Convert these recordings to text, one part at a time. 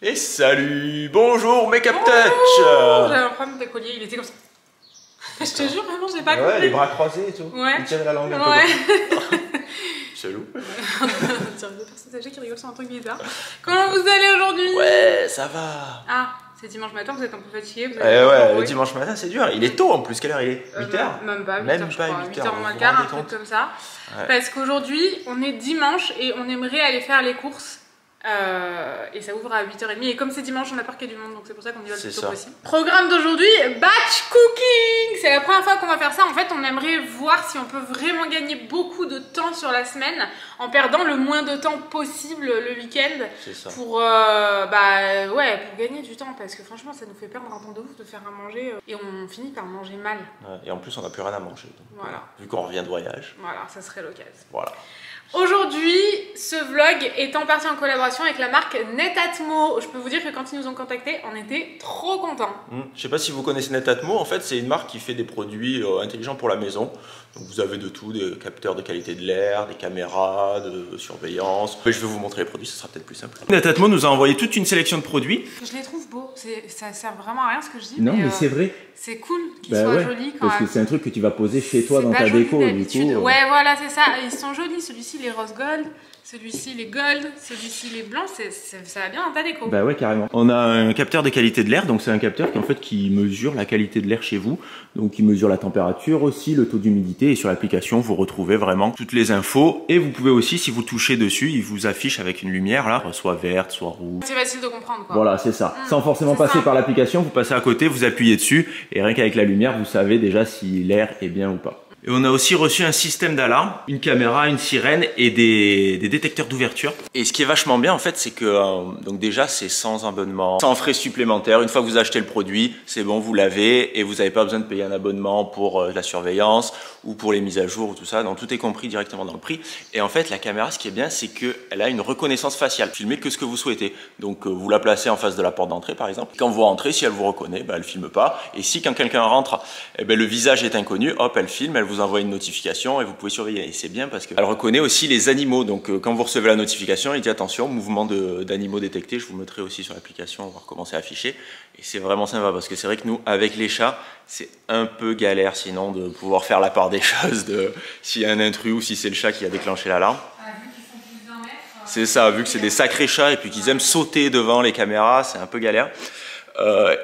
Et salut, bonjour Make Up Touch. J'avais un problème de collier, il était comme ça. Je te jure, vraiment, j'ai pas compris. Ouais, les bras croisés et tout. Ouais. Il tire la langue un peu. Chelou. Tiens, deux personnes âgées qui rigolent sur un truc bizarre. Comment vous allez aujourd'hui? Ouais, ça va. Ah, c'est dimanche matin, vous êtes un peu fatigué. Ouais, le dimanche matin, c'est dur. Il est tôt en plus. Quelle heure il est? 8h? Même pas, 8h, Même je pas crois. 8h. 8h moins le quart, un truc comme ça. Ouais. Parce qu'aujourd'hui, on est dimanche et on aimerait aller faire les courses. Et ça ouvre à 8h30 et comme c'est dimanche on a peur qu'il y ait du monde donc c'est pour ça qu'on y va le plus tôt possible. Programme d'aujourd'hui, batch cooking. C'est la première fois qu'on va faire ça. En fait on aimerait voir si on peut vraiment gagner beaucoup de temps sur la semaine en perdant le moins de temps possible le week-end pour, pour gagner du temps parce que franchement ça nous fait perdre un temps de ouf de faire à manger et on finit par manger mal. Ouais, et en plus on n'a plus rien à manger donc, voilà. Vu qu'on revient de voyage. Voilà, ça serait l'occasion. Voilà. Aujourd'hui, ce vlog est en partie en collaboration avec la marque Netatmo. Je peux vous dire que quand ils nous ont contactés, on était trop contents. Je sais pas si vous connaissez Netatmo, en fait c'est une marque qui fait des produits intelligents pour la maison. Donc vous avez de tout, des capteurs de qualité de l'air, des caméras de surveillance. Je vais vous montrer les produits, ça sera peut-être plus simple. Netatmo nous a envoyé toute une sélection de produits. Je les trouve beaux, ça sert vraiment à rien ce que je dis. Non mais c'est vrai. C'est cool qu'ils soient jolis quand même. Parce que c'est un truc que tu vas poser chez toi dans ta déco du coup. Ouais voilà c'est ça, ils sont jolis, celui-ci il est rose gold, celui-ci il est gold, celui-ci il est blanc, ça va bien dans ta déco. Bah ouais carrément. On a un capteur de qualité de l'air, donc c'est un capteur qui mesure la qualité de l'air chez vous. Donc il mesure la température aussi, le taux d'humidité et sur l'application vous retrouvez vraiment toutes les infos. Et vous pouvez aussi si vous touchez dessus, il vous affiche avec une lumière là, soit verte, soit rouge. C'est facile de comprendre quoi. Voilà c'est ça, sans forcément passer par l'application, vous passez à côté, vous appuyez dessus et rien qu'avec la lumière vous savez déjà si l'air est bien ou pas. Et on a aussi reçu un système d'alarme, une caméra, une sirène et des détecteurs d'ouverture. Et ce qui est vachement bien en fait, c'est que donc déjà c'est sans abonnement, sans frais supplémentaires. Une fois que vous achetez le produit, c'est bon, vous l'avez et vous n'avez pas besoin de payer un abonnement pour la surveillance ou pour les mises à jour ou tout ça. Donc tout est compris directement dans le prix. Et en fait, la caméra, ce qui est bien, c'est qu'elle a une reconnaissance faciale. Filmez que ce que vous souhaitez. Donc vous la placez en face de la porte d'entrée par exemple. Quand vous rentrez, si elle vous reconnaît, elle filme pas. Et si quand quelqu'un rentre, le visage est inconnu, hop, elle filme, elle vous envoie une notification et vous pouvez surveiller. Et c'est bien parce qu'elle reconnaît aussi les animaux. Donc quand vous recevez la notification, il dit attention, mouvement d'animaux détectés. Je vous mettrai aussi sur l'application, on va recommencer à afficher. Et c'est vraiment sympa parce que c'est vrai que nous, avec les chats, c'est un peu galère sinon de pouvoir faire la part des choses de s'il y a un intrus ou si c'est le chat qui a déclenché l'alarme. C'est ça, vu que c'est des sacrés chats et puis qu'ils aiment sauter devant les caméras, c'est un peu galère.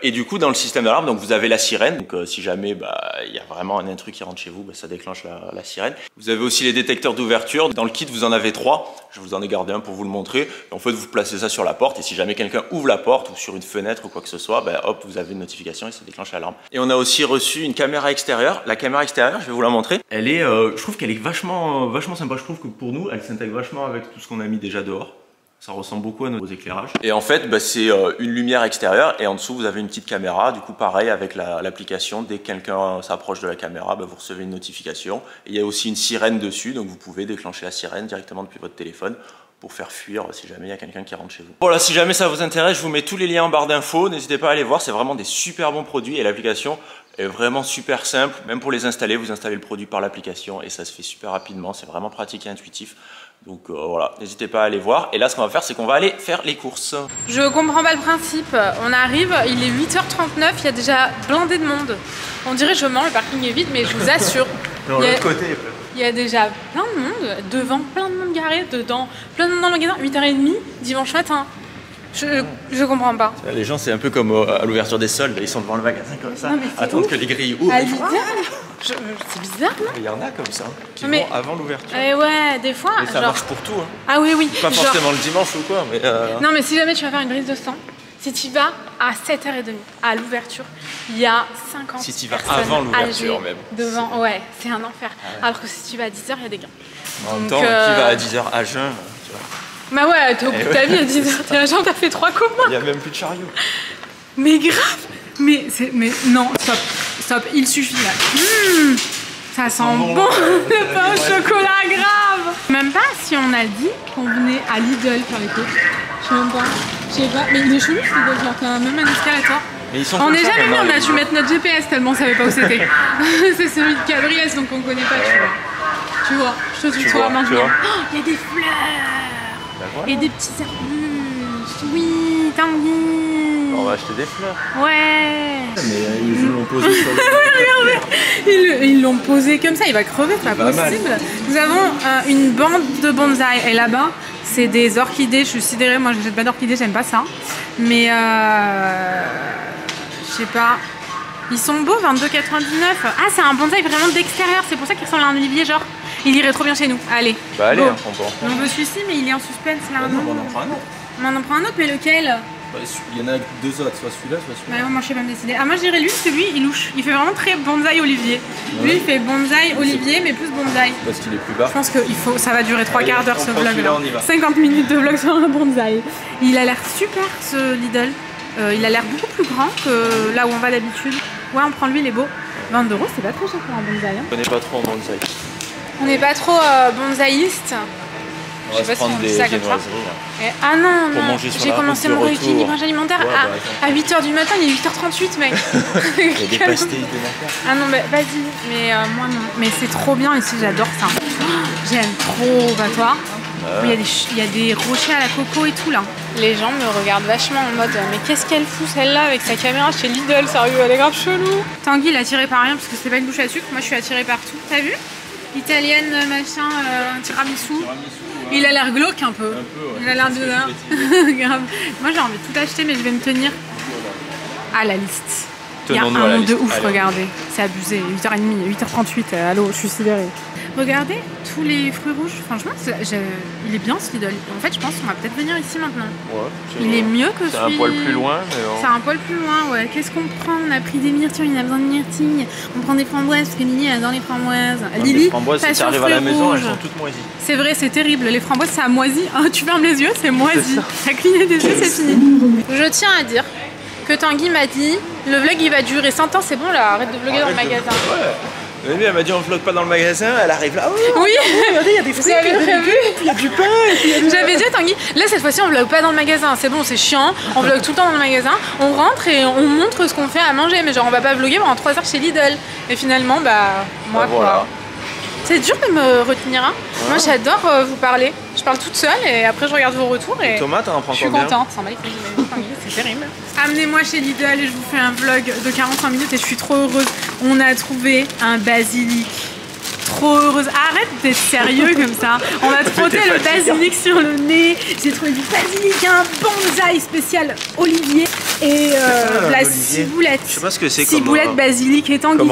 Et du coup dans le système d'alarme donc vous avez la sirène, donc si jamais il y a vraiment un intrus qui rentre chez vous, ça déclenche la sirène. Vous avez aussi les détecteurs d'ouverture, dans le kit vous en avez 3, je vous en ai gardé un pour vous le montrer. Et en fait vous placez ça sur la porte et si jamais quelqu'un ouvre la porte ou sur une fenêtre ou quoi que ce soit, hop vous avez une notification et ça déclenche l'alarme. Et on a aussi reçu une caméra extérieure. La caméra extérieure je vais vous la montrer, elle est, je trouve qu'elle est vachement sympa, je trouve que pour nous elle s'intègre vachement avec tout ce qu'on a mis déjà dehors. Ça ressemble beaucoup à nos éclairages. Et en fait, c'est une lumière extérieure et en dessous, vous avez une petite caméra. Du coup, pareil avec l'application, dès que quelqu'un s'approche de la caméra, vous recevez une notification. Et il y a aussi une sirène dessus, donc vous pouvez déclencher la sirène directement depuis votre téléphone pour faire fuir si jamais il y a quelqu'un qui rentre chez vous. Voilà, si jamais ça vous intéresse, je vous mets tous les liens en barre d'infos. N'hésitez pas à aller voir, c'est vraiment des super bons produits et l'application est vraiment super simple. Même pour les installer, vous installez le produit par l'application et ça se fait super rapidement. C'est vraiment pratique et intuitif. Donc voilà, n'hésitez pas à aller voir. Et là, ce qu'on va faire, c'est qu'on va aller faire les courses. Je comprends pas le principe. On arrive, il est 8h39, il y a déjà blindé de monde. On dirait je mens, le parking est vide, mais je vous assure. Non, l'autre côté. Il y a déjà plein de monde, devant plein de monde garé, dedans, plein de monde dans le magasin, 8h30, dimanche matin. Je comprends pas. Les gens, c'est un peu comme à l'ouverture des soldes, ils sont devant le magasin comme ça, attendent que les grilles ouvrent. C'est bizarre, non? Il y en a comme ça, qui vont avant l'ouverture. Ouais, des fois. Et ça marche pour tout. Hein. Ah oui, oui. Pas forcément le dimanche ou quoi, mais. Non, mais si jamais tu vas faire une prise de sang, si tu vas à 7h30 à l'ouverture, il y a 50 si tu vas avant l'ouverture même. Devant, ouais, c'est un enfer. Alors que si tu vas à 10h, il y a des gains. En même temps, qui va à 10h à jeun, tu vois. Bah ouais, t'es au bout de ta vie à 10h, t'es à jeun, t'as fait 3 communs. Il n'y a même plus de chariot. Mais grave. Mais non, stop, il suffit là. Ça sent bon le pain au chocolat, grave. Même pas si on a dit qu'on venait à Lidl faire les courses. Je sais pas, mais il est chelou ce Lidl, genre t'as même un escalator. On n'est jamais venu, on a dû mettre notre GPS tellement on savait pas où c'était. C'est celui de Cabriès donc on connaît pas, tu vois. Je te tutoie maintenant. Il y a des fleurs et des petits arbustes, oui. Tanguy. On va acheter des fleurs. Ouais. Mais ils l'ont posé sur le... Ils l'ont posé comme ça, il va crever, c'est pas possible. Nous avons une bande de bonsaï et là-bas, c'est des orchidées. Je suis sidérée, moi je jette pas d'orchidées, j'aime pas ça. Mais je sais pas. Ils sont beaux, 22,99. Ah, c'est un bonsaï vraiment d'extérieur, c'est pour ça qu'il ressemble à un olivier, genre. Il irait trop bien chez nous. Allez. Bah allez, hein, on veut celui-ci, mais il est en suspense là. Non, on en prend un autre. On en prend un autre, mais lequel? Il y en a deux autres, soit celui-là, soit celui-là. Bah, moi je sais pas me décider. Ah, moi je dirais lui, parce que lui il louche. Il fait vraiment très bonsaï olivier. Ouais. Lui il fait bonsaï olivier, mais plus bonsaï. Parce qu'il est plus bas. Je pense que ça va durer 3/4 d'heure ce vlog là. 50 minutes de vlog sur un bonsaï. Il a l'air super ce Lidl. Il a l'air beaucoup plus grand que là où on va d'habitude. Ouais, on prend lui, il est beau. 20 €, c'est pas très cher pour un bonsaï. Hein. On n'est pas trop en bonsaï. On n'est pas trop bonsaïste. On va se prendre des noiseries. Ah non, non. J'ai commencé mon rééquilibrage alimentaire à 8h du matin, il est 8h38 mec. Il y a des pastilles de matin. Ah non, mais vas-y, mais moi non. Mais c'est trop bien ici, j'adore ça. J'aime trop, bah toi. Il y a des rochers à la coco et tout là. Les gens me regardent vachement en mode mais qu'est-ce qu'elle fout celle-là avec sa caméra chez Lidl, sérieux, elle est grave chelou. Tanguy il est attiré par rien parce que c'est pas une bouche à sucre, moi je suis attirée par tout. T'as vu? Italienne, machin, tiramisu. Il a l'air glauque un peu. Il a l'air de là. Grave. Moi j'ai envie de tout acheter mais je vais me tenir à la liste. Il y a un monde de ouf, regardez. C'est abusé. 8h30, 8h38, allô, je suis sidérée. Regardez tous les fruits rouges. Franchement, il est bien ce Lidl. En fait, je pense qu'on va peut-être venir ici maintenant. Ouais, il est mieux que celui... C'est un poil plus loin. C'est un poil plus loin, ouais. Qu'est-ce qu'on prend? On a pris des myrtilles, il a besoin de myrtilles. On prend des framboises parce que Lily elle adore les framboises. Lily, les framboises, si t'arrives à la maison, elles sont toutes moisies. C'est vrai, c'est terrible. Les framboises, ça a moisi. Oh, tu fermes les yeux, c'est moisi. Ça cligné des yeux, c'est fini. Je tiens à dire que Tanguy m'a dit le vlog il va durer 100 ans, c'est bon là, arrête de vlogger dans le magasin. Ouais. Elle m'a dit on vlog pas dans le magasin, elle arrive là. Oh, oui, regardez, il y a des fruits, il y a du pain. J'avais dit à Tanguy, là cette fois-ci on vlog pas dans le magasin, c'est bon, c'est chiant, on vlog tout le temps dans le magasin, on rentre et on montre ce qu'on fait à manger, mais genre on va pas vlogger pendant 3 heures chez Lidl. Et finalement, bah, moi quoi. Voilà. C'est dur de me retenir, hein. Ouais. Moi j'adore vous parler. Je parle toute seule et après je regarde vos retours et Thomas, t'en prends je suis contente. C'est terrible. Amenez-moi chez Lidl et je vous fais un vlog de 45 minutes et je suis trop heureuse. On a trouvé un basilic. Trop heureuse. Arrête d'être sérieux comme ça. On va te frotter le basilic sur le nez. J'ai trouvé du basilic, un bonsaï spécial olivier et la ciboulette. Je sais pas ce que c'est. Ciboulette, basilic et Tanguy.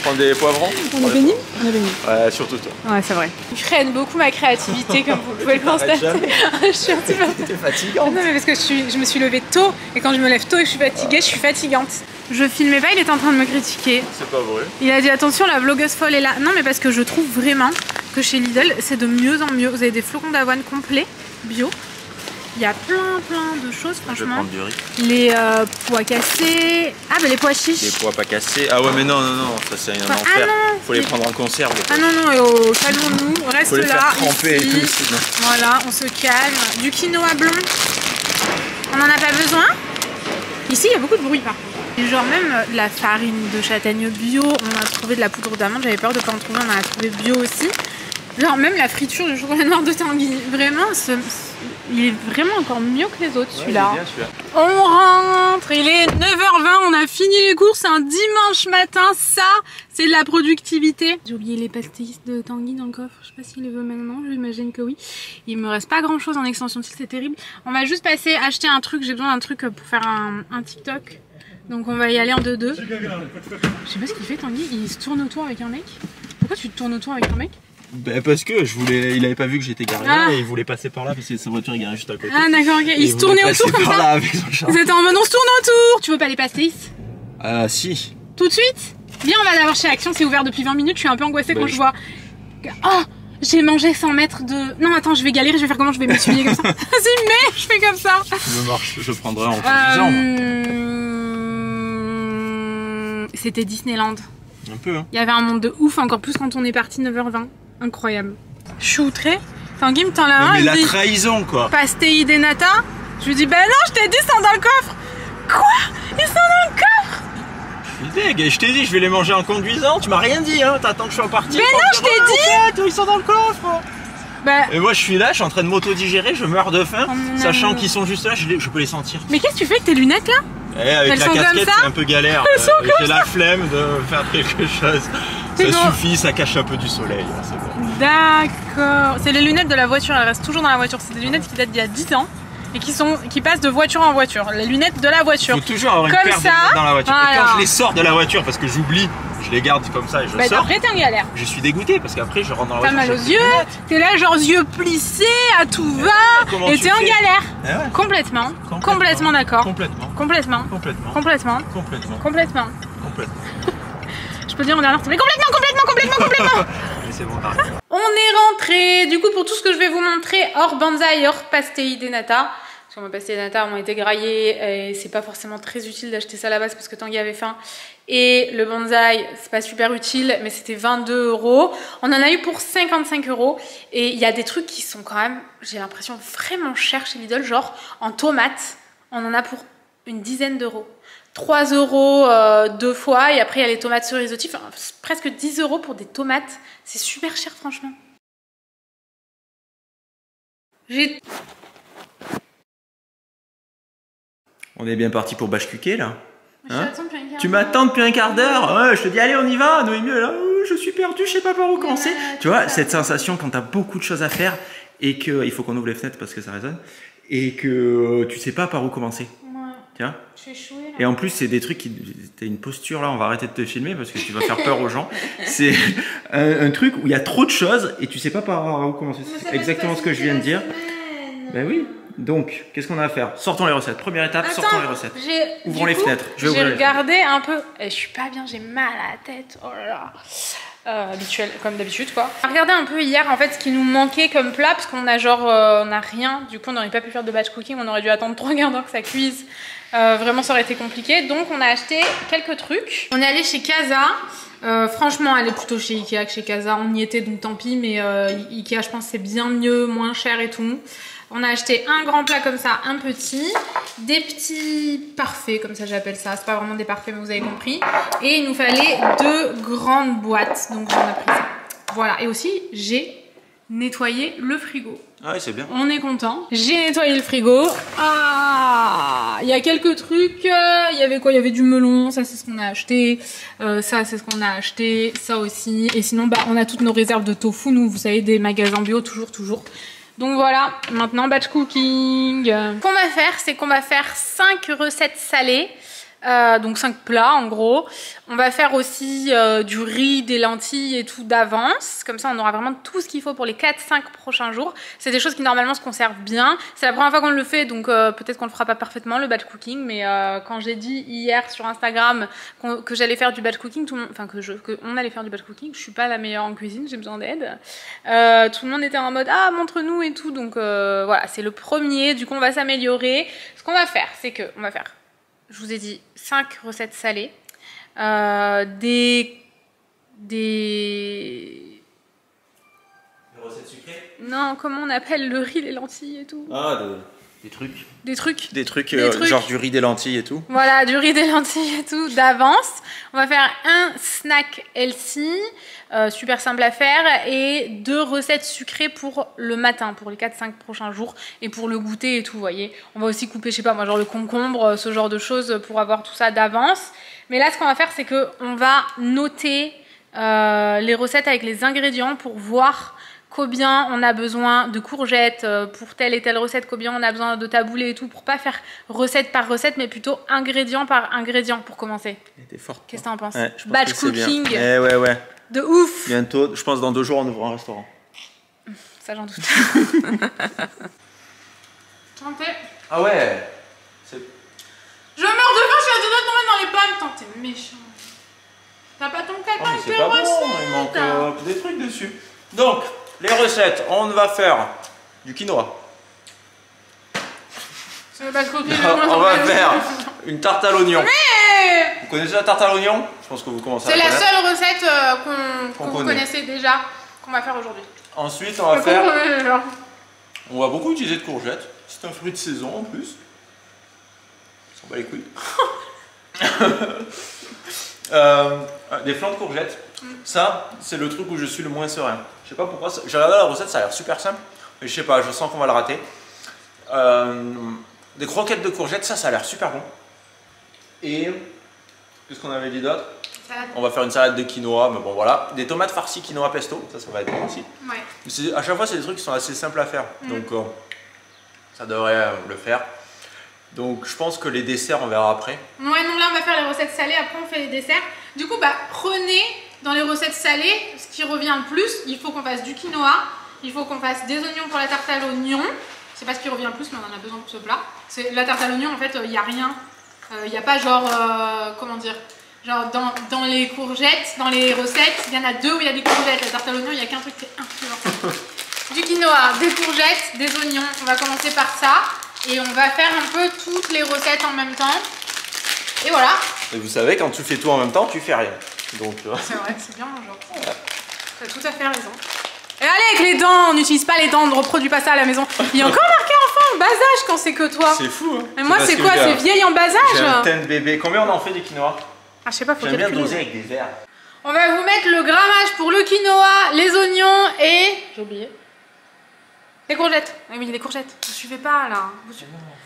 Prendre des poivrons. On est bénis. On est bénis. Ouais, surtout toi. Ouais, c'est vrai. Je freine beaucoup ma créativité, comme vous pouvez le constater. Je suis un petit peu... T'es fatigante. Non, mais parce que je me suis levée tôt, et quand je me lève tôt et que je suis fatiguée, je suis fatigante. Je filmais pas, il était en train de me critiquer. C'est pas vrai. Il a dit attention, la vlogueuse folle est là. Non, mais parce que je trouve vraiment que chez Lidl, c'est de mieux en mieux. Vous avez des flocons d'avoine complets, bio. Il y a plein de choses, franchement. Je vais prendre du riz. Les pois cassés. Ah, bah les pois chiches. Les pois pas cassés. Ah ouais, mais non, ça c'est un enfer. Ah non, faut les prendre en conserve. Ah non, calmons-nous, on reste faut les là. Faire tremper ici. Et tout, sinon. Voilà, on se calme. Du quinoa blond, on n'en a pas besoin. Ici, il y a beaucoup de bruit, par contre. Genre même de la farine de châtaigne bio, on a trouvé de la poudre d'amande, j'avais peur de pas en trouver, on en a trouvé bio aussi. Genre même la friture du chocolat noir de Tanguy, vraiment, il est vraiment encore mieux que les autres celui-là. On rentre, il est 9h20, on a fini les courses, un dimanche matin, ça c'est de la productivité. J'ai oublié les pastilles de Tanguy dans le coffre, je sais pas s'il les veut maintenant, j'imagine que oui. Il me reste pas grand chose en extension de style, c'est terrible. On va juste passer acheter un truc, j'ai besoin d'un truc pour faire un TikTok. Donc on va y aller en 2-2. Je sais pas ce qu'il fait Tanguy, il se tourne autour avec un mec. Pourquoi tu te tournes autour avec un mec? Bah parce que il avait pas vu que j'étais garé là et il voulait passer par là parce que sa voiture est garée juste à côté. Ah d'accord, ok. Il se tournait autour comme ça. Vous êtes en mode on se tourne autour. Tu veux pas les passer? Ah si. Tout de suite? Viens, on va d'abord chez Action, c'est ouvert depuis 20 minutes, je suis un peu angoissée quand je vois. Oh, j'ai mangé 100 mètres de... Non attends, je vais galérer, je vais faire comment? Je vais m'essuyer comme ça. Vas-y, mais je fais comme ça. Je prendrai en conduisant. C'était Disneyland. Un peu hein. Il y avait un monde de ouf, encore plus quand on est parti 9h20. Incroyable. Je suis outrée. Tanguy me tend la main. Mais la trahison quoi. Pastéi de nata. Je lui dis bah non, je t'ai dit ils sont dans le coffre. Quoi? Ils sont dans le coffre? Je suis deg, je t'ai dit je vais les manger en conduisant. Tu m'as rien dit hein. T'attends que je sois parti. Mais non, je t'ai dit. Ils sont dans le coffre. Et moi je suis là, je suis en train de m'auto-digérer, je meurs de faim, sachant qu'ils sont juste là, je peux les sentir. Mais qu'est-ce que tu fais avec tes lunettes là? Avec la casquette c'est un peu galère, j'ai la flemme de faire quelque chose. Ça suffit, ça cache un peu du soleil. Bon. D'accord. C'est les lunettes de la voiture, elles restent toujours dans la voiture. C'est des lunettes qui datent d'il y a 10 ans et qui passent de voiture en voiture. Les lunettes de la voiture. Il faut toujours avoir une paire de lunettes dans la voiture. Voilà. Et quand je les sors de la voiture, parce que j'oublie, je les garde comme ça et je sors. Après t'es en galère. Je suis dégoûté parce qu'après je rentre dans la voiture. T'as mal aux yeux, t'es là genre yeux plissés à tout va et t'es en galère. Ouais. Complètement d'accord. Complètement. Je peux dire en alerte, mais complètement. C'est bon, On est rentré. Du coup, pour tout ce que je vais vous montrer, hors bonsaï, hors pastéi de nata, parce que mes pastéis de nata ont été graillés et c'est pas forcément très utile d'acheter ça à la base parce que Tanguy avait faim. Et le bonsaï, c'est pas super utile, mais c'était 22 €. On en a eu pour 55 € et il y a des trucs qui sont quand même, j'ai l'impression, vraiment chers chez Lidl, genre en tomates, on en a pour une dizaine d'euros. 3 € 2 fois et après il y a les tomates cerises enfin, presque 10 € pour des tomates, c'est super cher franchement. On est bien parti pour bâche-cuquer là. Hein? Tu m'attends depuis un quart d'heure. Ouais, je te dis allez on y va. Noémie là, je suis perdu, je sais pas par où commencer. Tu vois cette sensation quand t'as beaucoup de choses à faire et que il faut qu'on ouvre les fenêtres parce que ça résonne et que tu sais pas par où commencer. Tiens. Et en plus, c'est des trucs qui. T'as une posture là, on va arrêter de te filmer parce que tu vas faire peur aux gens. C'est un truc où il y a trop de choses et tu sais pas par où commencer. C'est exactement ce que je viens de dire. Ben oui. Donc, qu'est-ce qu'on a à faire? Sortons les recettes. Première étape, sortons les recettes. Ouvrons les fenêtres. J'ai regardé un peu. Et je suis pas bien, j'ai mal à la tête. Oh là là. Habituel, comme d'habitude quoi. On a regardé un peu hier en fait ce qui nous manquait comme plat parce qu'on a genre on a rien, du coup on n'aurait pas pu faire de batch cooking, on aurait dû attendre 3 quarts d'heure que ça cuise. Vraiment ça aurait été compliqué, donc on a acheté quelques trucs. On est allé chez Casa, franchement elle est plutôt chez Ikea que chez Casa, on y était donc tant pis, mais Ikea je pense c'est bien mieux, moins cher et tout. On a acheté un grand plat comme ça, un petit, des petits parfaits, comme ça j'appelle ça, c'est pas vraiment des parfaits mais vous avez compris. Et il nous fallait 2 grandes boîtes, donc j'en ai pris ça. Voilà, et aussi j'ai nettoyé le frigo. Ah oui, c'est bien. On est content. J'ai nettoyé le frigo. Ah, il y a quelques trucs. Il y avait quoi? Il y avait du melon, ça c'est ce qu'on a acheté. Ça c'est ce qu'on a acheté, ça aussi. Et sinon, bah, on a toutes nos réserves de tofu, nous, vous savez, des magasins bio, toujours. Donc voilà, maintenant batch cooking. Ce qu'on va faire, c'est qu'on va faire 5 recettes salées. Donc 5 plats en gros. On va faire aussi du riz, des lentilles et tout d'avance. Comme ça on aura vraiment tout ce qu'il faut pour les 4-5 prochains jours. C'est des choses qui normalement se conservent bien. C'est la première fois qu'on le fait donc peut-être qu'on le fera pas parfaitement le batch cooking. Mais quand j'ai dit hier sur Instagram que j'allais faire du batch cooking, tout le monde, enfin qu'on allait faire du batch cooking, je suis pas la meilleure en cuisine, j'ai besoin d'aide. Tout le monde était en mode ah montre-nous et tout. Donc voilà, c'est le premier, du coup on va s'améliorer. Ce qu'on va faire, c'est que on va faire, je vous ai dit 5 recettes salées, des recettes sucrées? Non, comment on appelle le riz, les lentilles et tout? Ah, des trucs. Des trucs genre du riz, des lentilles et tout. Voilà, du riz, des lentilles et tout d'avance. On va faire un snack healthy, super simple à faire, et 2 recettes sucrées pour le matin, pour les 4-5 prochains jours, et pour le goûter et tout, vous voyez. On va aussi couper, je sais pas moi, genre le concombre, ce genre de choses pour avoir tout ça d'avance. Mais là, ce qu'on va faire, c'est qu'on va noter les recettes avec les ingrédients pour voir combien on a besoin de courgettes pour telle et telle recette, combien on a besoin de taboulé et tout, pour pas faire recette par recette, mais plutôt ingrédient par ingrédient pour commencer. T'es forte. Qu'est-ce que t'en penses? Ouais, batch cooking. Ouais. De ouf. Bientôt, je pense dans 2 jours on ouvre un restaurant. Ça j'en doute. Tentez. Ah ouais. Je meurs de faim, je suis à 2 doigts de tomber dans les pommes. Tant t'es méchant. T'as pas ton caca avec tes recettes. Bon, il manque des trucs dessus. Donc, les recettes, on va faire du quinoa. On va faire une tarte à l'oignon. Mais vous connaissez la tarte à l'oignon? Je pense que vous commencez à la connaître. C'est la seule recette que vous connaissez déjà, qu'on va faire aujourd'hui. Ensuite, on va faire... On va beaucoup utiliser de courgettes. C'est un fruit de saison en plus. On s'en bat les couilles. Des flancs de courgettes. Ça, c'est le truc où je suis le moins serein. Je sais pas pourquoi. J'ai regardé la recette, ça a l'air super simple. Mais je sais pas, je sens qu'on va le rater. Des croquettes de courgettes, ça a l'air super bon. Et qu'est-ce qu'on avait dit d'autre? On va faire une salade de quinoa, mais bon voilà. Des tomates farcies quinoa pesto, ça va être bon aussi. Ouais. À chaque fois, c'est des trucs qui sont assez simples à faire. Donc ça devrait le faire. Donc je pense que les desserts, on verra après. Ouais, non, là on va faire les recettes salées, après on fait les desserts. Du coup, bah prenez dans les recettes salées ce qui revient le plus. Il faut qu'on fasse du quinoa, il faut qu'on fasse des oignons pour la tarte à l'oignon. C'est pas ce qui revient le plus, mais on en a besoin pour ce plat. La tarte à l'oignon, en fait, il n'y a rien. Il n'y a pas genre, comment dire, genre dans les courgettes, dans les recettes, il y en a 2 où il y a des courgettes. La tarte à l'oignon, il n'y a qu'un truc qui est influent. Du quinoa, des courgettes, des oignons. On va commencer par ça. Et on va faire un peu toutes les recettes en même temps. Et voilà. Et vous savez, quand tu fais tout en même temps, tu fais rien. Donc. C'est vrai, c'est bien, genre. T'as tout à fait raison. Et allez avec les dents, on n'utilise pas les dents, on ne reproduit pas ça à la maison. Il y a encore marqué enfant en bas âge quand c'est que toi. C'est fou, hein. Mais moi, c'est quoi? C'est vieille en bas âge? J'ai un teint de bébé. Combien on en fait du quinoa? Ah, je sais pas, faut j'aime bien doser avec des verres. On va vous mettre le grammage pour le quinoa, les oignons et. J'ai oublié. Les courgettes. Oui, les courgettes. Vous suivez pas là.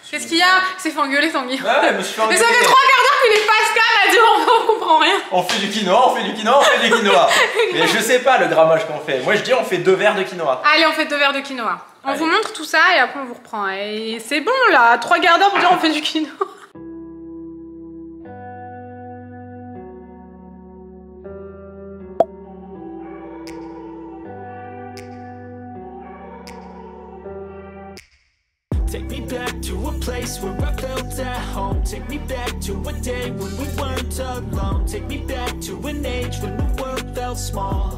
Qu'est-ce qu'il y a? C'est fait engueuler Tanguy. Ouais, je me suis fait engueuler. Mais ça fait 3 quarts d'heure qu'il est Pascal à dire on comprend rien. On fait du quinoa, on fait du quinoa, on fait du quinoa. Mais je sais pas le grammage qu'on fait. Moi je dis on fait 2 verres de quinoa. Allez, on fait 2 verres de quinoa. On vous montre tout ça et après on vous reprend. Et c'est bon là, 3 quarts d'heure pour dire on fait du quinoa. Take me back to a place where I felt at home. Take me back to a day when we weren't alone. Take me back to an age when the world felt small.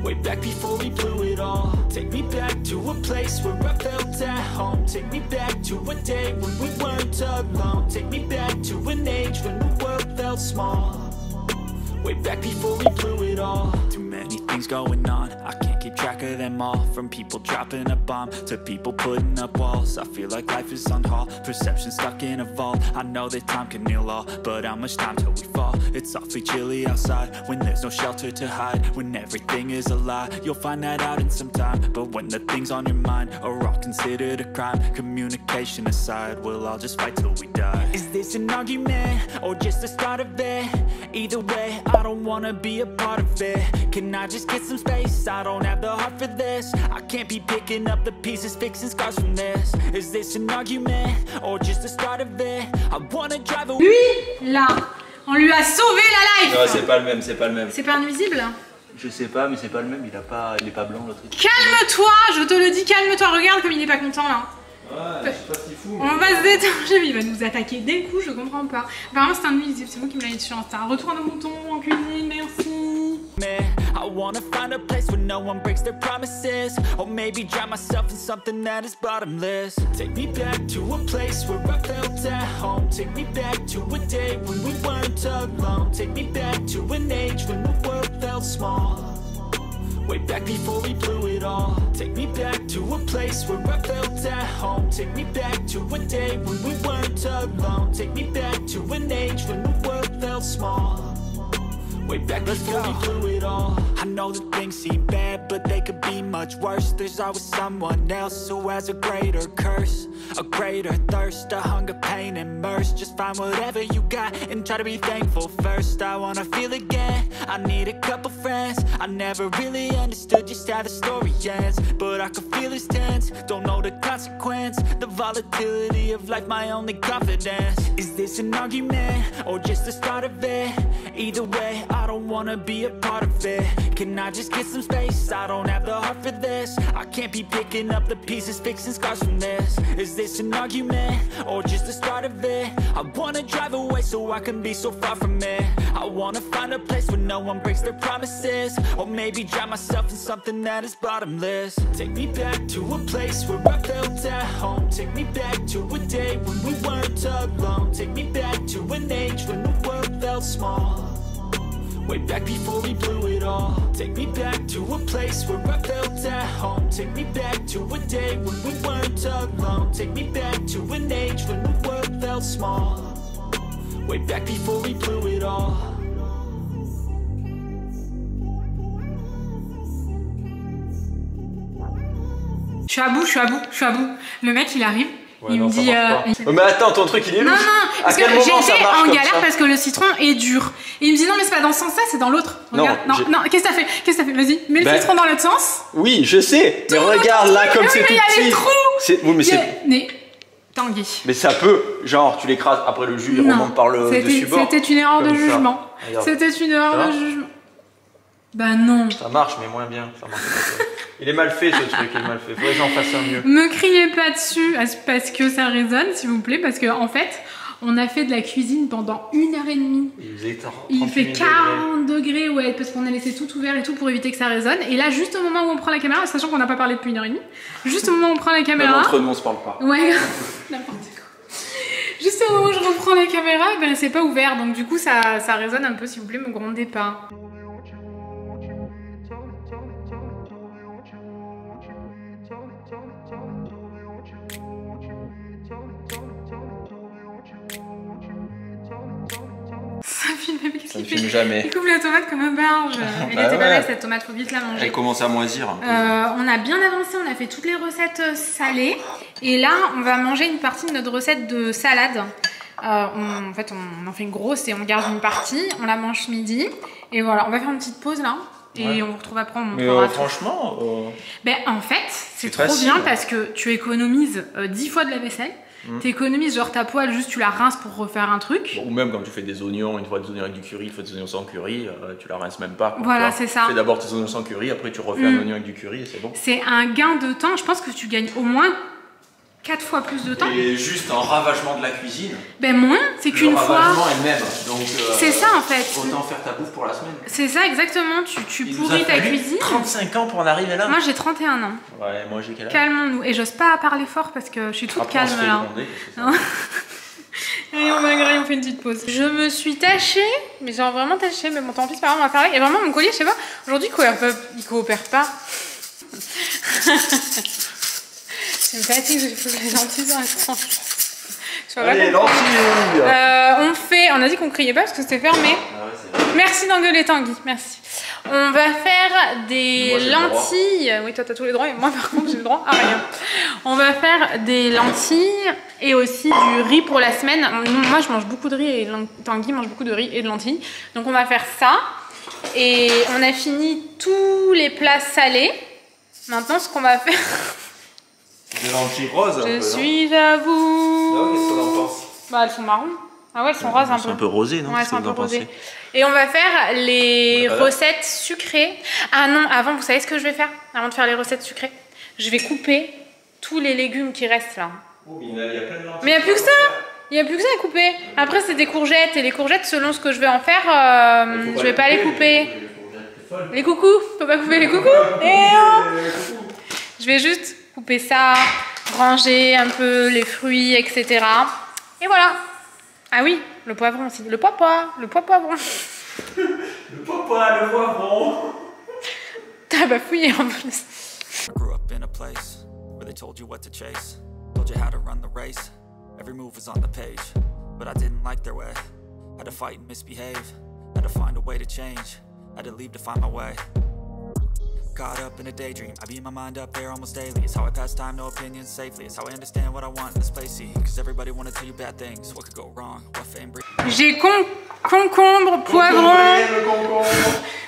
Way back before we blew it all. Take me back to a place where I felt at home. Take me back to a day when we weren't alone. Take me back to an age when the world felt small. Way back before we blew it all. Too many things going on, I can't keep track of them all. From people dropping a bomb to people putting up walls. I feel like life is on hold, perception stuck in a vault. I know that time can heal all, but how much time till we fall? It's awfully chilly outside, when there's no shelter to hide. When everything is a lie, you'll find that out in some time. But when the things on your mind are all considered a crime, communication aside, we'll all just fight till we die. Is this an argument, or just the start of it? Either way, I don't wanna be a part of it. Can I just get some space? I don't have the heart for this. I can't be picking up the pieces, fixing scars from this. Is this an argument, or just the start of it? I wanna drive away. Lui, là, on lui a sauvé la life. Non, c'est pas le même, c'est pas le même. C'est pas nuisible? Je sais pas, mais c'est pas le même, il est pas blanc l'autre. Calme-toi, je te le dis, calme-toi, regarde comme il est pas content là. Ouais, je sais pas si fou. On va se détacher, mais il va nous attaquer dès le coup, je comprends pas. Apparemment c'est un nuisible, c'est moi qui me l'ai dit sur Insta. Retourne au mouton en cuisine, merci. I wanna find a place where no one breaks their promises. Or maybe drown myself in something that is bottomless. Take me back to a place where I felt at home. Take me back to a day when we weren't alone. Take me back to an age when the world felt small. Way back before we blew it all. Take me back to a place where I felt at home. Take me back to a day when we weren't alone. Take me back to an age when the world felt small. Way back before we blew it all. I know that things seem bad, but they could be much worse. There's always someone else who has a greater curse, a greater thirst, a hunger, pain, and mercy. Just find whatever you got and try to be thankful first. I wanna feel again, I need a couple friends. I never really understood just how the story ends, but I can feel it's tense, don't know the consequence. The volatility of life, my only confidence. Is this an argument, or just the start of it? Either way, I don't wanna be a part of it. Can I just get some space? I don't have the heart for this. I can't be picking up the pieces, fixing scars from this. Is this an argument, or just the start of it? I wanna drive away so I can be so far from it. I wanna find a place where no one breaks their promises. Or maybe drown myself in something that is bottomless. Take me back to a place where I felt at home. Take me back to a day when we weren't alone. Take me back to an age when the world felt small. Way back before we blew it all. Take me back to a place where I felt at home. Take me back to a day when we weren't alone. Take me back to an age when the world felt small. Way back before we blew it all. suis à bout. Le mec, il arrive. Ouais, il non, me dit. Mais attends, ton truc il est louche. Non, parce que j'étais en galère parce que le citron est dur. Et il me dit non, mais c'est pas dans ce sens-là, c'est dans l'autre. Regarde, non, qu'est-ce que t'as fait? Vas-y, mets le citron dans l'autre sens. Oui, je sais. Mais regarde là, comme c'est tout petit. Il y a les trous. Oui, mais c'est. Mais Tanguy. Mais ça peut, genre, tu l'écrases après le jus, il remonte par le dessus bord. C'était une erreur de jugement. C'était une erreur de jugement. Bah non. Ça marche, mais moins bien. Ça marche pas. Il est mal fait ce truc, il est mal fait. Faudrait que j'en fasse un mieux. Me criez pas dessus parce que ça résonne, s'il vous plaît, parce que en fait, on a fait de la cuisine pendant 1h30. Il fait 40 degrés, ouais, parce qu'on a laissé tout ouvert et tout pour éviter que ça résonne. Et là, juste au moment où on prend la caméra, sachant qu'on n'a pas parlé depuis 1h30, juste au moment où on prend la caméra. Entre nous, on se parle pas. Ouais, n'importe quoi. Juste au moment où je reprends la caméra, ben c'est pas ouvert, donc du coup ça résonne un peu, s'il vous plaît, me grondez pas. Ça filme, mais qu'est-ce qu'il fait? filme jamais. Il coupe la tomate comme un barge. Elle était pas belle cette tomate, faut vite la manger. Elle commence à moisir. On a bien avancé, on a fait toutes les recettes salées. Et là, on va manger une partie de notre recette de salade. En fait, on en fait une grosse et on garde une partie. On la mange ce midi. Et voilà, on va faire une petite pause là. Et on vous retrouve après, on montrera tout. Franchement... Ben, en fait, c'est trop facile, bien parce que tu économises 10 fois de la vaisselle. Tu économises genre ta poêle, juste tu la rinces pour refaire un truc. Bon, ou même quand tu fais des oignons, une fois des oignons avec du curry, une fois des oignons sans curry, tu la rinces même pas. Voilà, c'est ça. Tu fais d'abord tes oignons sans curry, après tu refais un oignon avec du curry et c'est bon. C'est un gain de temps, je pense que tu gagnes au moins 4 fois plus de temps. Et juste en ravagement de la cuisine. Ben moins, c'est qu'une fois. Le ravagement est le même, donc c'est ça en fait. Autant faire ta bouffe pour la semaine. C'est ça exactement, tu pourris ta cuisine. 35 ans pour en arriver là. Moi j'ai 31 ans. Ouais, moi j'ai quel âge? Calmons-nous, et j'ose pas parler fort parce que je suis toute calme là. Allez, on va grailler, on fait une petite pause. Je me suis tachée, mais genre vraiment tachée, mais bon tant pis, c'est pas grave, on va faire avec. Et vraiment mon collier, je sais pas, aujourd'hui il coopère pas. C'est une fatigue, il faut que les lentilles dans la tranche. Allez, lentilles. On a dit qu'on criait pas parce que c'était fermé. Ah ouais, merci d'engueuler Tanguy, merci. On va faire des lentilles. Oui, toi t'as tous les droits et moi par contre j'ai le droit à rien. On va faire des lentilles et aussi du riz pour la semaine. Moi je mange beaucoup de riz et Tanguy mange beaucoup de riz et de lentilles. Donc on va faire ça. Et on a fini tous les plats salés. Maintenant ce qu'on va faire... Des lentilles roses. Je suis à vous. Qu'est-ce qu'on en pense? Bah elles sont marron. Ah ouais, elles sont roses un peu. C'est un peu rosé, non? Ouais, elles sont un peu rosées. Et on va faire les recettes sucrées. Ah non, avant, vous savez ce que je vais faire? Avant de faire les recettes sucrées, je vais couper tous les légumes qui restent là. Oh, il y a plein de lentilles. Mais il n'y a plus que ça. Il n'y a plus que ça à couper. Après, c'est des courgettes. Et les courgettes, selon ce que je vais en faire, je vais pas les couper. Les coucous. Faut pas couper les coucous. Je vais juste couper ça, ranger un peu les fruits, etc. Et voilà. Ah oui, le poivron aussi. Le poivron. Le poivron. T'as bafouillé en plus. I grew up in a place where they told you what to chase, told you how to run the race. Every move was on the page, but I didn't like their way. Had to fight and misbehave, had to find a way to change, had to leave to find my way. Caught up in a daydream, I beat my mind up there almost daily. It's how I pass time, no opinions safely. It's how I understand what I want in this place, see. Cause everybody wanna tell you bad things. What could go wrong, what fame brings. J'ai concombre, poivron.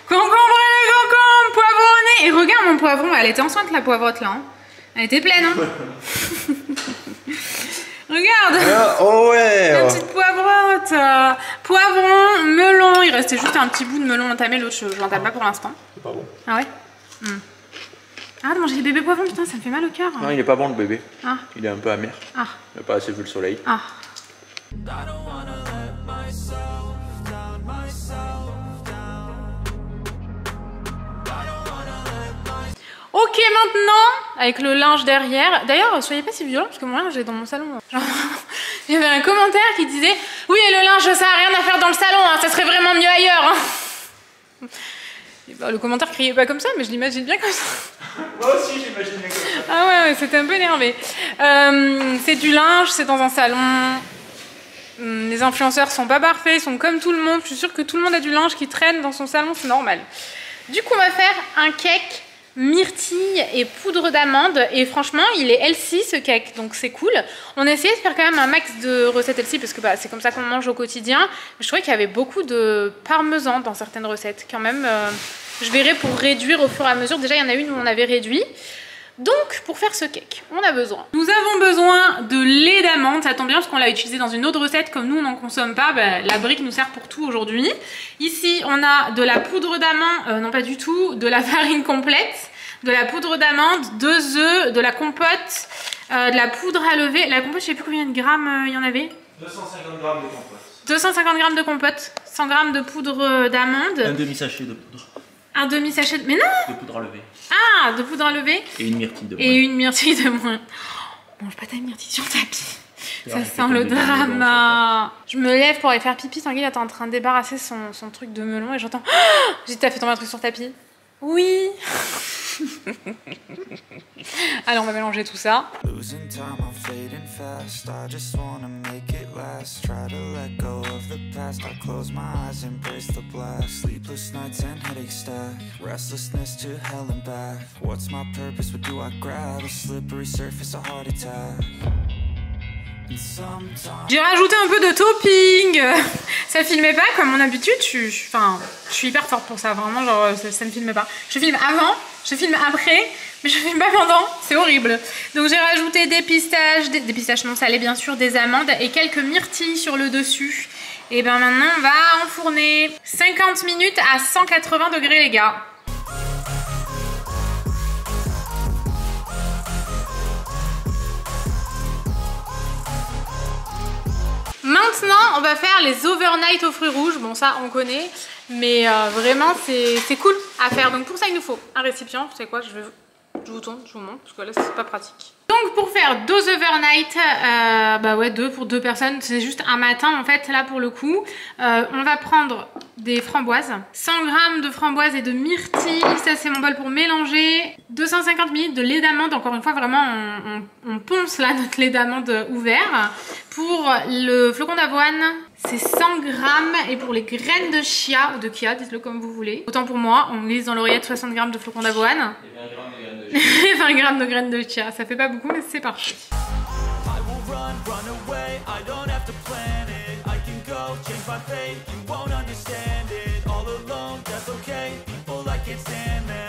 Concombre, poivronné. Et regarde mon poivron, elle était enceinte la poivrotte là. Hein. Elle était pleine. Hein. Regarde. Oh ouais. La petite poivrotte. Poivron, melon. Il restait juste un petit bout de melon entamé. L'autre, je l'entame pas pour l'instant. C'est pas bon. Ah ouais. Ah, de manger les bébés poivrons, putain, ça me fait mal au cœur. Non, il est pas bon le bébé. Ah. Il est un peu amer. Ah. Il n'a pas assez vu le soleil. Ah. Ok, maintenant, avec le linge derrière. D'ailleurs, soyez pas si violents parce que mon linge est dans mon salon. Genre, il y avait un commentaire qui disait oui, et le linge, ça a rien à faire dans le salon, hein, ça serait vraiment mieux ailleurs. Hein. Bah, le commentaire criait pas comme ça, mais je l'imagine bien comme ça. Moi aussi, j'imagine bien comme ça. Ah ouais, c'était un peu énervé. C'est du linge, c'est dans un salon. Les influenceurs sont pas parfaits, ils sont comme tout le monde. Je suis sûre que tout le monde a du linge qui traîne dans son salon, c'est normal. Du coup, on va faire un cake myrtille et poudre d'amande. Et franchement, il est healthy ce cake, donc c'est cool. On a essayé de faire quand même un max de recettes healthy parce que bah, c'est comme ça qu'on mange au quotidien. Mais je trouvais qu'il y avait beaucoup de parmesan dans certaines recettes. Quand même, je verrai pour réduire au fur et à mesure. Déjà, il y en a une où on avait réduit. Donc, pour faire ce cake, on a besoin. Nous avons besoin de lait d'amande. Ça tombe bien parce qu'on l'a utilisé dans une autre recette. Comme nous, on n'en consomme pas, bah, la brique nous sert pour tout aujourd'hui. Ici, on a de la poudre d'amande, non pas du tout, de la farine complète, de la poudre d'amande, 2 œufs, de la compote, de la poudre à lever. La compote, je sais plus combien de grammes il y en avait. 250 grammes de compote. 250 grammes de compote, 100 grammes de poudre d'amande. Un demi-sachet de poudre. Un demi-sachet de... Mais non! De poudre à lever. Ah, de poudre à lever. Et une myrtille de moins. Et une myrtille de moins. Oh, mange pas ta myrtille sur le tapis. Ça sent le drama. Je me lève pour aller faire pipi. Tanguy est en train de débarrasser son truc de melon et j'entends... Oh, j'ai dit, t'as fait tomber un truc sur le tapis? Oui. Allez, on va mélanger tout ça. J'ai rajouté un peu de topping. Ça filmait pas comme mon habitude. Je suis hyper forte pour ça, vraiment, genre ça ne filme pas. Je filme avant, je filme après, mais je filme pas pendant, c'est horrible. Donc j'ai rajouté des pistaches non salées bien sûr, des amandes et quelques myrtilles sur le dessus. Et ben maintenant on va enfourner 50 minutes à 180 degrés les gars. Maintenant, on va faire les overnight aux fruits rouges. Bon, ça, on connaît. Mais vraiment, c'est cool à faire. Donc, pour ça, il nous faut un récipient. Vous savez quoi, je vous tourne, je vous montre. Parce que là, c'est pas pratique. Donc, pour faire 2 overnight, bah ouais, 2 pour 2 personnes. C'est juste un matin, en fait, là, pour le coup. On va prendre des framboises. 100 g de framboises et de myrtilles. Ça, c'est mon bol pour mélanger. 250 ml de lait d'amande. Encore une fois, vraiment, on ponce là notre lait d'amande ouvert. Pour le flocon d'avoine, c'est 100 g. Et pour les graines de chia, ou de kia, dites-le comme vous voulez. Autant pour moi, on glisse dans l'oreillette 60 g de flocon d'avoine. Et 20 g de graines de chia. Ça fait pas beaucoup, mais c'est parfait.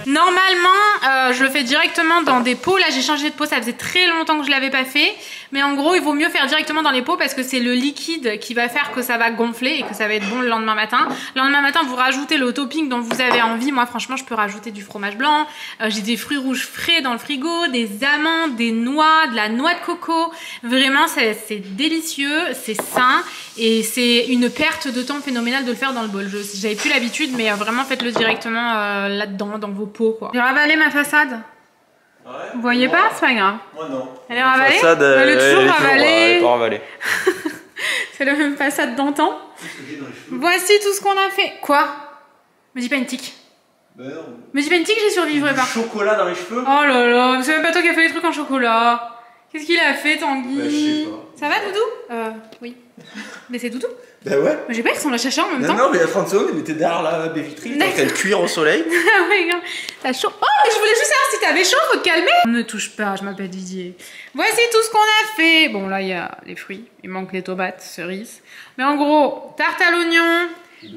Normalement, je le fais directement dans des pots. Là, j'ai changé de pot, ça faisait très longtemps que je l'avais pas fait. Mais en gros, il vaut mieux faire directement dans les pots parce que c'est le liquide qui va faire que ça va gonfler et que ça va être bon le lendemain matin. Le lendemain matin, vous rajoutez le topping dont vous avez envie. Moi, franchement, je peux rajouter du fromage blanc. J'ai des fruits rouges frais dans le frigo, des amandes, des noix, de la noix de coco. Vraiment, c'est délicieux, c'est sain et c'est une perte de temps phénoménale de le faire dans le bol. J'avais plus l'habitude, mais vraiment, faites-le directement là-dedans, dans vos pots, quoi. J'ai ravalé ma façade. Ouais, vous voyez pas, c'est pas grave. Moi non. Elle est ravalée. Façade, elle est toujours ravalée. Elle est pas ravalée. C'est la même façade d'antan. Voici tout ce qu'on a fait. Quoi? Me dis pas une tique. Ben non. Me dis pas une tique, j'y survivrai pas. Chocolat dans les cheveux. Oh là là, c'est même pas toi qui a fait les trucs en chocolat. Qu'est-ce qu'il a fait, Tanguy? Bah, je sais pas. Ça va, Doudou? Oui. Mais c'est Doudou? Bah ouais. Mais j'ai pas qu'il s'en l'a cherché en même temps. Non, mais il y a 30 secondes, il était derrière la baie vitrine, il était en train de cuire au soleil. Ah ouais, gars. T'as chaud. Oh, mais je voulais juste savoir si t'avais chaud, faut te calmer. Ne me touche pas, je m'appelle Didier. Voici tout ce qu'on a fait. Bon, là, il y a les fruits. Il manque les tomates, cerises. Mais en gros, tarte à l'oignon,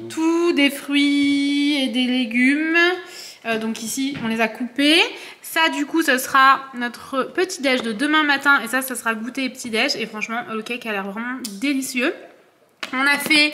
tout des fruits et des légumes. Donc ici, on les a coupés. Ça, du coup, ce sera notre petit déj de demain matin. Et ça sera goûter et petit déj. Et franchement, le cake a l'air vraiment délicieux. On a fait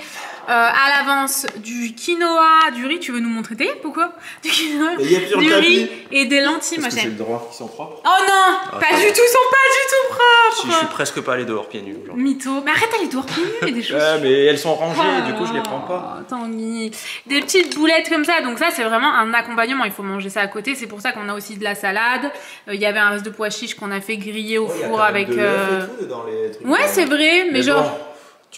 à l'avance du quinoa, du riz. Tu veux nous montrer tes? Pourquoi? Du quinoa, du riz et des lentilles. Parce que c'est le droit qui sont propres. Oh non, pas du tout, ils sont pas du tout propres. Je suis presque pas allé dehors pieds nus. Mytho. Mais arrête d'aller dehors pieds nus, il y a des choses. Ouais, mais elles sont rangées, du coup je les prends pas. Tanguy. Des petites boulettes comme ça. Donc ça, c'est vraiment un accompagnement. Il faut manger ça à côté. C'est pour ça qu'on a aussi de la salade. Il y avait un reste de pois chiches qu'on a fait griller au four avec. Ouais, c'est vrai, mais genre.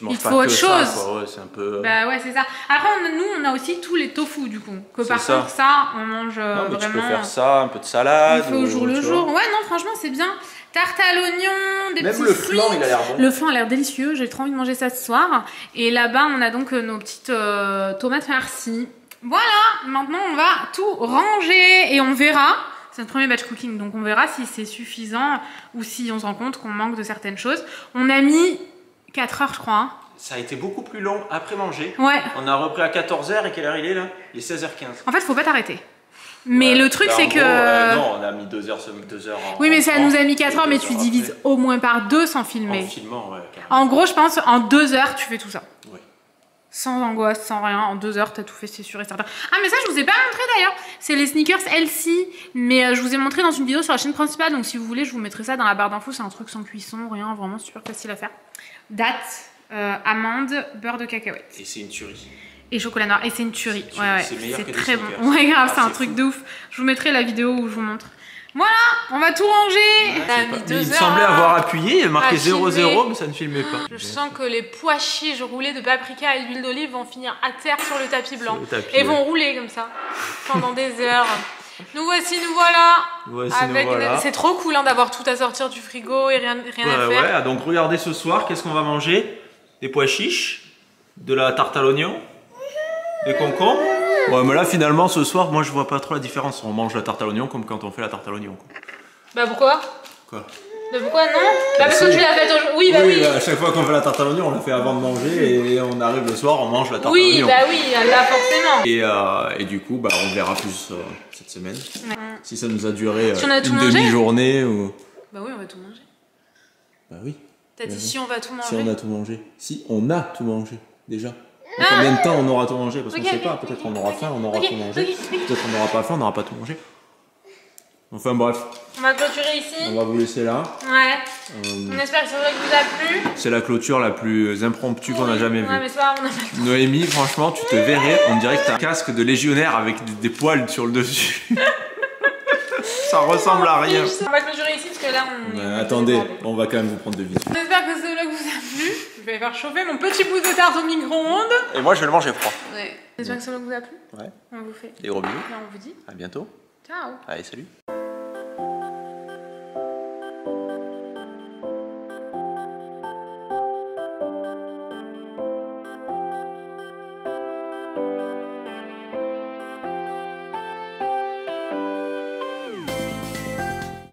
Bon. Il faut autre chose. Ouais, c'est un peu... Bah ouais, c'est ça. Après, nous, on a aussi tous les tofu, du coup. Que par contre, ça, on mange non, mais vraiment... tu peux faire ça, un peu de salade. On fait au jour le jour. Ouais, non, franchement, c'est bien. Tarte à l'oignon, des petits fruits. Même le flan, il a l'air bon. Le flan a l'air délicieux. J'ai trop envie de manger ça ce soir. Et là-bas, on a donc nos petites tomates farcies. Voilà, maintenant, on va tout ranger et on verra C'est notre premier batch cooking, donc on verra si c'est suffisant ou si on se rend compte qu'on manque de certaines choses. On a mis 4 heures, je crois. Hein. Ça a été beaucoup plus long après manger. Ouais. On a repris à 14h et quelle heure il est là? Il est 16h15. En fait, faut pas t'arrêter. Mais le truc, c'est que... non, on a mis 2 heures, 2 heures Oui, mais ça nous a mis 4 heures, mais tu divises au moins par 2 sans filmer. En filmant, ouais. Carrément. En gros, je pense, en 2 heures, tu fais tout ça. Ouais. Sans angoisse, sans rien. En 2 heures, t'as tout fait, c'est sûr et certain. Ah, mais ça, je vous ai pas montré d'ailleurs. C'est les sneakers LC. Mais je vous ai montré dans une vidéo sur la chaîne principale. Donc, si vous voulez, je vous mettrai ça dans la barre d'infos. C'est un truc sans cuisson, rien. Vraiment super facile à faire. Date, amande, beurre de cacahuète. Et c'est une tuerie. Et chocolat noir. Et c'est une tuerie. Ouais. C'est très bon. Sneakers. Ouais, grave, c'est un truc de ouf. Je vous mettrai la vidéo où je vous montre. Voilà, on va tout ranger. Il me semblait avoir appuyé, marqué 0,0, mais ça ne filmait pas. Je sens que les pois chiches roulés de paprika et d'huile d'olive vont finir à terre sur le tapis blanc. Et vont rouler comme ça pendant des heures. Nous voici, nous voilà. C'est trop cool hein, d'avoir tout à sortir du frigo et rien à faire. Ouais, donc regardez ce soir, qu'est-ce qu'on va manger? Des pois chiches, de la tarte à l'oignon, des concombres. Ouais, mais là finalement ce soir, moi je vois pas trop la différence. On mange la tarte à l'oignon comme quand on fait la tarte à l'oignon. Bah pourquoi? Quoi? Bah pourquoi non? Bah parce que tu l'as faite aujourd'hui. Oui, bah oui. À chaque fois qu'on fait la tarte à l'oignon, on la fait avant de manger et on arrive le soir, on mange la tarte à l'oignon. Oui, bah oui, là forcément. Et du coup, bah, on verra plus cette semaine. Si ça nous a duré si on a tout une mangé demi-journée ou... Bah oui, on va tout manger. Bah oui. T'as dit si on va tout manger. Si on a tout mangé. Si on a tout mangé, déjà. En combien de temps on aura tout mangé? Parce qu'on sait pas, peut-être on aura faim, on aura tout mangé. Peut-être on n'aura pas faim, on n'aura pas tout mangé. Enfin bref. On va clôturer ici. On va vous laisser là. Ouais. On espère que ça vous a plu. C'est la clôture la plus impromptue qu'on a jamais vue. Ouais, mais ça, on a pas... Noémie, franchement, tu te verrais, on dirait que t'as un casque de légionnaire avec des poils sur le dessus. Ça ressemble à rien. On va clôturer ici parce que là on... attendez, on va quand même vous prendre de visite. J'espère que ce vlog vous a plu. Je vais faire chauffer mon petit bout de tarte au micro-ondes. Et moi je vais le manger froid. Ouais. J'espère que ce vlog vous a plu. Ouais. On vous fait Des gros bisous. Et on vous dit à bientôt. ciao. Allez, salut.